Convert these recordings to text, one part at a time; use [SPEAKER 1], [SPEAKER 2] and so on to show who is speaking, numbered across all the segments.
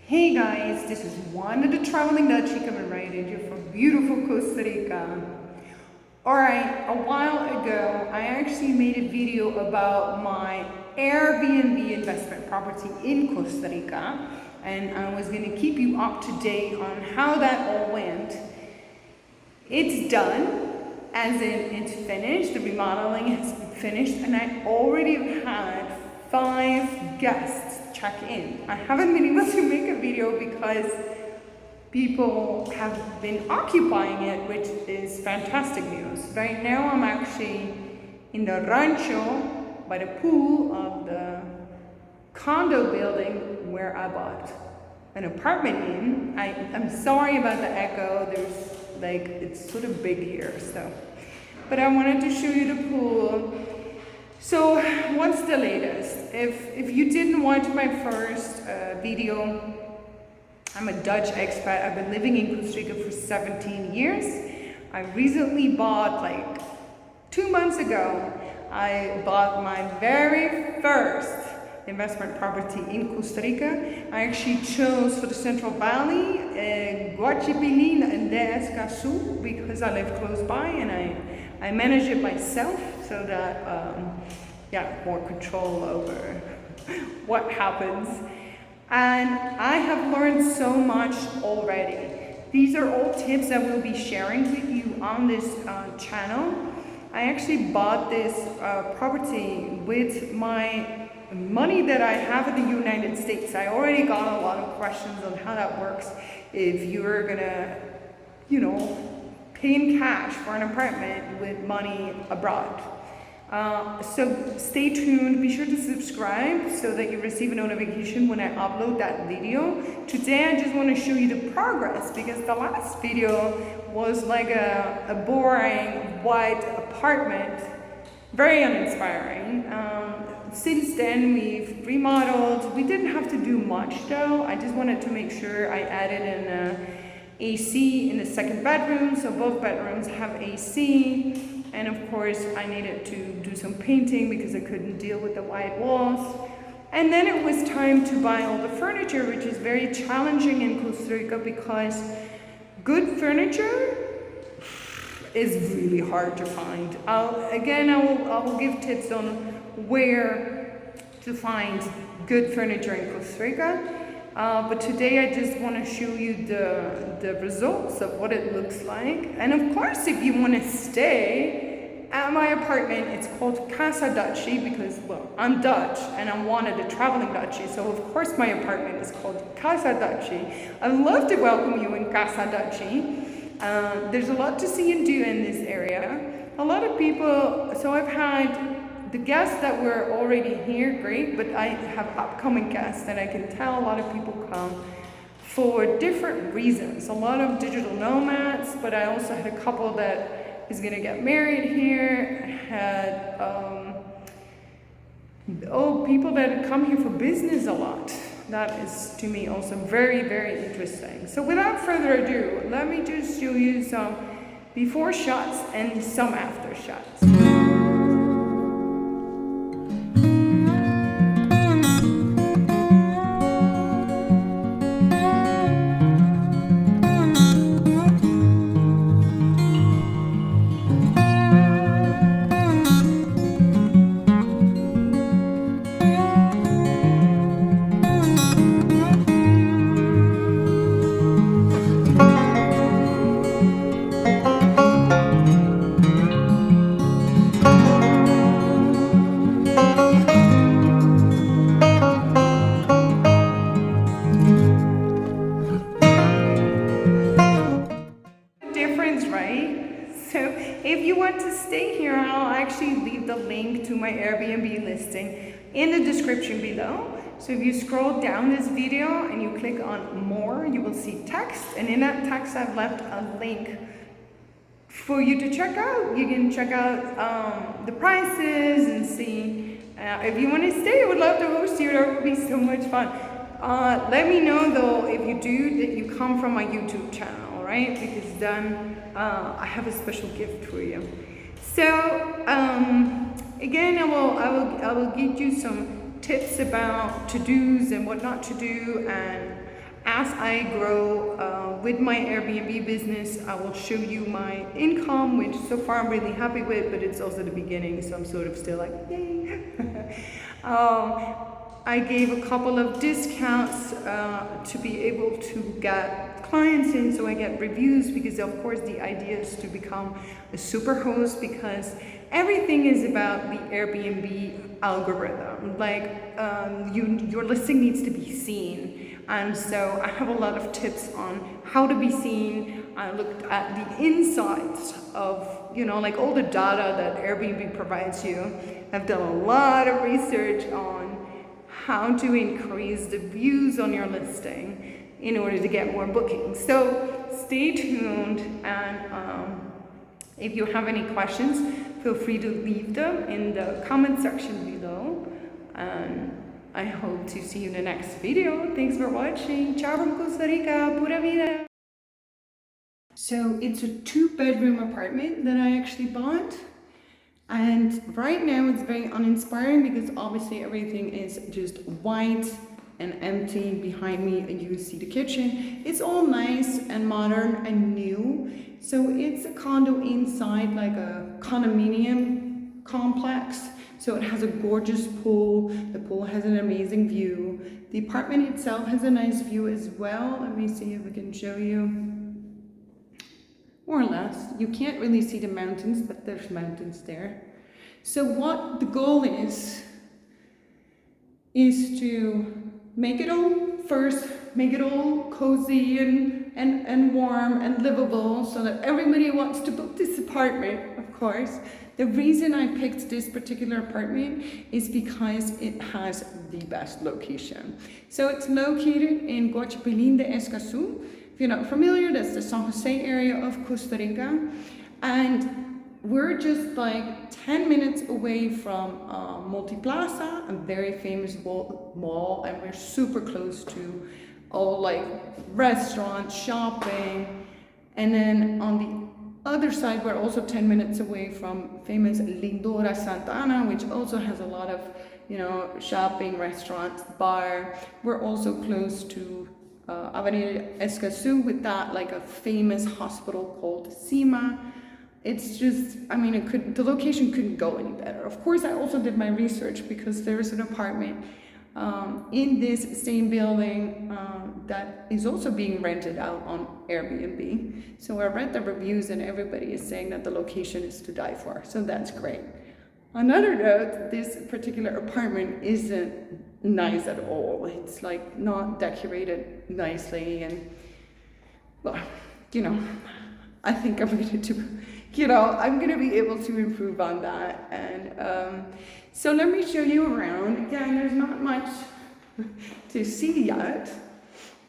[SPEAKER 1] Hey guys, this is Juana the Traveling Dutchie coming right at you from beautiful Costa Rica. Alright, a while ago I actually made a video about my Airbnb investment property in Costa Rica, and I was going to keep you up to date on how that all went. It's done, as in it's finished, the remodeling has been finished, and I already had 5 guests check in. I haven't been able to make a video because people have been occupying it, which is fantastic news. Right now I'm actually in the rancho by the pool of the condo building where I bought an apartment in. I'm sorry about the echo, it's sort of big here, but I wanted to show you the pool. So what's the latest? If you didn't watch my first video, I'm a Dutch expat. I've been living in Costa Rica for 17 years. I recently bought, 2 months ago, I bought my very first investment property in Costa Rica. I actually chose for the Central Valley, Guachipilín and Escazú, because I live close by and I manage it myself, so that more control over what happens. And I have learned so much already. These are all tips that we'll be sharing with you on this channel. I actually bought this property with my money that I have in the United States. I already got a lot of questions on how that works if you're gonna, pay in cash for an apartment with money abroad. So stay tuned, be sure to subscribe so that you receive a notification when I upload that video. Today I just want to show you the progress, because the last video was like a boring white apartment, very uninspiring. Since then we've remodeled. We didn't have to do much though. I just wanted to make sure I added an AC in the second bedroom, so both bedrooms have AC. And of course I needed to do some painting because I couldn't deal with the white walls. And then it was time to buy all the furniture, which is very challenging in Costa Rica because good furniture is really hard to find. I will give tips on where to find good furniture in Costa Rica. But today I just want to show you the results of what it looks like. And of course, if you want to stay at my apartment, it's called Casa Dutchie because, well, I'm Dutch and I'm Juana the Traveling Dutchie. So of course my apartment is called Casa Dutchie. I'd love to welcome you in Casa Dutchie. There's a lot to see and do in this area. A lot of people, so I've had the guests that were already here, great, but I have upcoming guests that I can tell a lot of people come for different reasons. A lot of digital nomads, but I also had a couple that is gonna get married here. I had people that come here for business a lot. That is to me also very, very interesting. So without further ado, let me just show you some before shots and some after shots. If you want to stay here, I'll actually leave the link to my Airbnb listing in the description below. So if you scroll down this video and you click on more, you will see text, and in that text I've left a link for you to check out. You can check out the prices and see if you want to stay. I would love to host you. That would be so much fun. Let me know though if you do that you come from my YouTube channel, right? Because then I have a special gift for you. So again, I will give you some tips about to-dos and what not to do, and As I grow with my Airbnb business, I will show you my income, which so far I'm really happy with, but it's also the beginning, so I'm sort of still like, yay. I gave a couple of discounts to be able to get clients in, so I get reviews, because of course the idea is to become a super host, because everything is about the Airbnb algorithm. Like your listing needs to be seen. And so I have a lot of tips on how to be seen. I looked at the insights of, like all the data that Airbnb provides you. I've done a lot of research on how to increase the views on your listing in order to get more bookings. So stay tuned, and if you have any questions, feel free to leave them in the comment section below. And I hope to see you in the next video. Thanks for watching. Ciao from Costa Rica. Pura vida. So it's a 2-bedroom apartment that I actually bought. And right now it's very uninspiring because obviously everything is just white and empty. Behind me you see the kitchen. It's all nice and modern and new. So it's a condo inside, like a condominium complex. So it has a gorgeous pool. The pool has an amazing view. The apartment itself has a nice view as well. Let me see if I can show you. More or less. You can't really see the mountains, but there's mountains there. So what the goal is to make it all cozy and warm and livable, so that everybody wants to book this apartment, of course. The reason I picked this particular apartment is because it has the best location. So it's located in Coachapelín de Escazú. If you're not familiar, that's the San Jose area of Costa Rica. And we're just like 10 minutes away from Multiplaza, a very famous mall, and we're super close to all like restaurants, shopping. And then on the other side, we're also 10 minutes away from famous Lindora Santa Ana, which also has a lot of, shopping, restaurants, bar. We're also close to Avenida Escazú with that, like a famous hospital called SEMA. It's just, the location couldn't go any better. Of course, I also did my research because there's an apartment in this same building that is also being rented out on Airbnb. So I read the reviews and everybody is saying that the location is to die for. So that's great. Another note, this particular apartment isn't nice at all. It's like not decorated nicely, and well, I think I'm gonna be able to improve on that. And so let me show you around. Again, there's not much to see yet,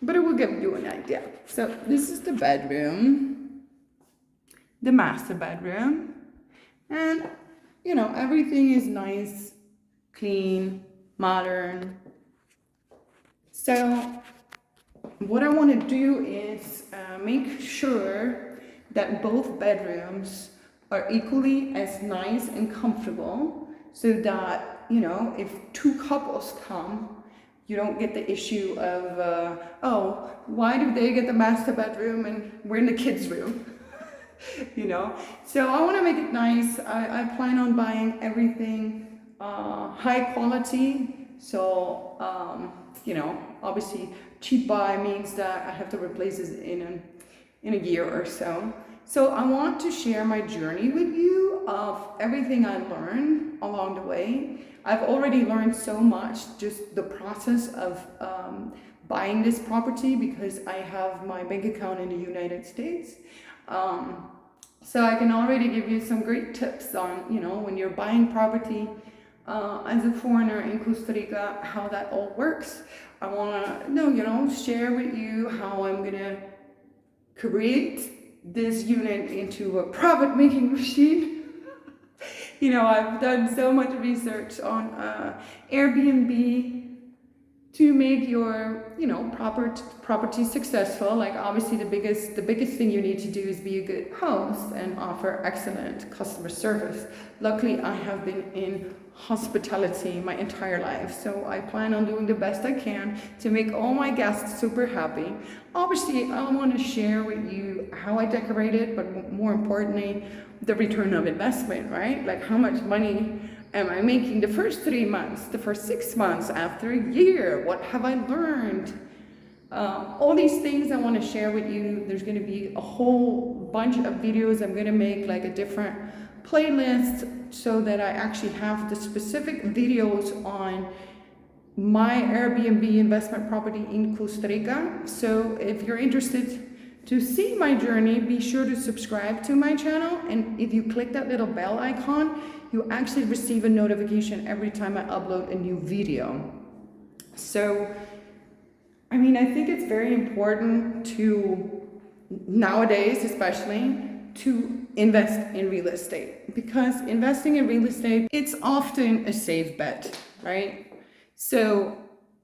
[SPEAKER 1] but it will give you an idea. So this is the bedroom, the master bedroom, and everything is nice, clean, modern. So what I want to do is make sure that both bedrooms are equally as nice and comfortable, so that if two couples come, you don't get the issue of oh, why do they get the master bedroom and we're in the kids' room? So I want to make it nice. I plan on buying everything high quality. So obviously cheap buy means that I have to replace it in a year or so. So I want to share my journey with you of everything I learned along the way. I've already learned so much, just the process of buying this property, because I have my bank account in the United States. So I can already give you some great tips on, when you're buying property as a foreigner in Costa Rica, how that all works. I want to share with you how I'm gonna create this unit into a profit-making machine. I've done so much research on Airbnb to make your property successful. Like, obviously the biggest thing you need to do is be a good host and offer excellent customer service. Luckily, I have been in hospitality my entire life. So I plan on doing the best I can to make all my guests super happy. Obviously, I want to share with you how I decorated, but more importantly, the return of investment, right? Like how much money am I making the first 3 months, the first 6 months, after a year? What have I learned? All these things I want to share with you. There's going to be a whole bunch of videos. I'm going to make like a different playlist so that I actually have the specific videos on my Airbnb investment property in Costa Rica. So if you're interested to see my journey, be sure to subscribe to my channel. And if you click that little bell icon, you actually receive a notification every time I upload a new video. So, I mean, I think it's very important to, nowadays especially, to invest in real estate, because investing in real estate, it's often a safe bet, right? So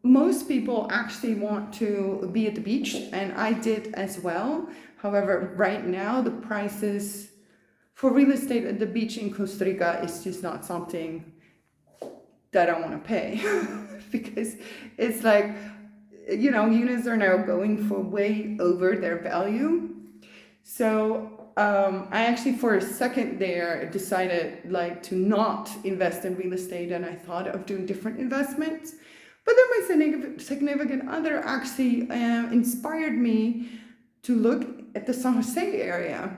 [SPEAKER 1] most people actually want to be at the beach, and I did as well. However, right now the prices for real estate at the beach in Costa Rica is just not something that I want to pay because it's like, you know, units are now going for way over their value. So I actually for a second there decided like to not invest in real estate, and I thought of doing different investments. But then my significant other actually inspired me to look at the San Jose area.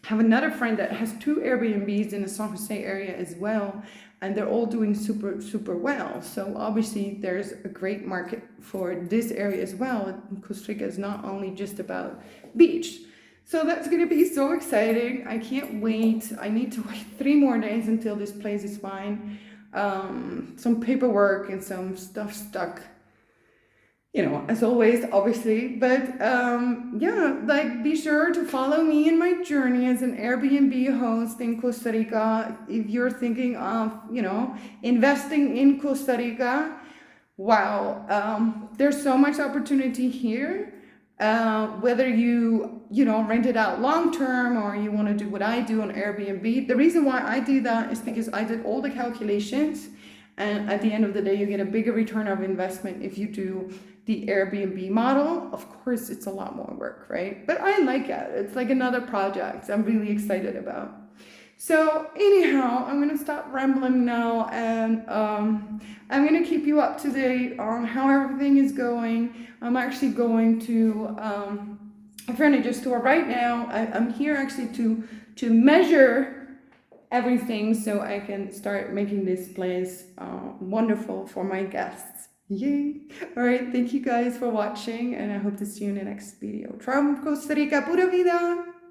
[SPEAKER 1] I have another friend that has 2 Airbnbs in the San Jose area as well, and they're all doing super well. So obviously there's a great market for this area as well. Costa Rica is not only just about beach. So that's going to be so exciting. I can't wait. I need to wait 3 more days until this place is fine. Some paperwork and some stuff stuck, you know, as always, obviously. But yeah, like be sure to follow me in my journey as an Airbnb host in Costa Rica. If you're thinking of, you know, investing in Costa Rica, wow, there's so much opportunity here. Whether you know, rent it out long term or you want to do what I do on Airbnb. The reason why I do that is because I did all the calculations, and at the end of the day you get a bigger return of investment if you do the Airbnb model. Of course it's a lot more work, right? But I like it. It's like another project I'm really excited about. So anyhow, I'm going to stop rambling now, and I'm going to keep you up to date on how everything is going. I'm actually going to a furniture store right now. I'm here actually to measure everything so I can start making this place wonderful for my guests. Yay! All right, thank you guys for watching, and I hope to see you in the next video. From Costa Rica, pura vida!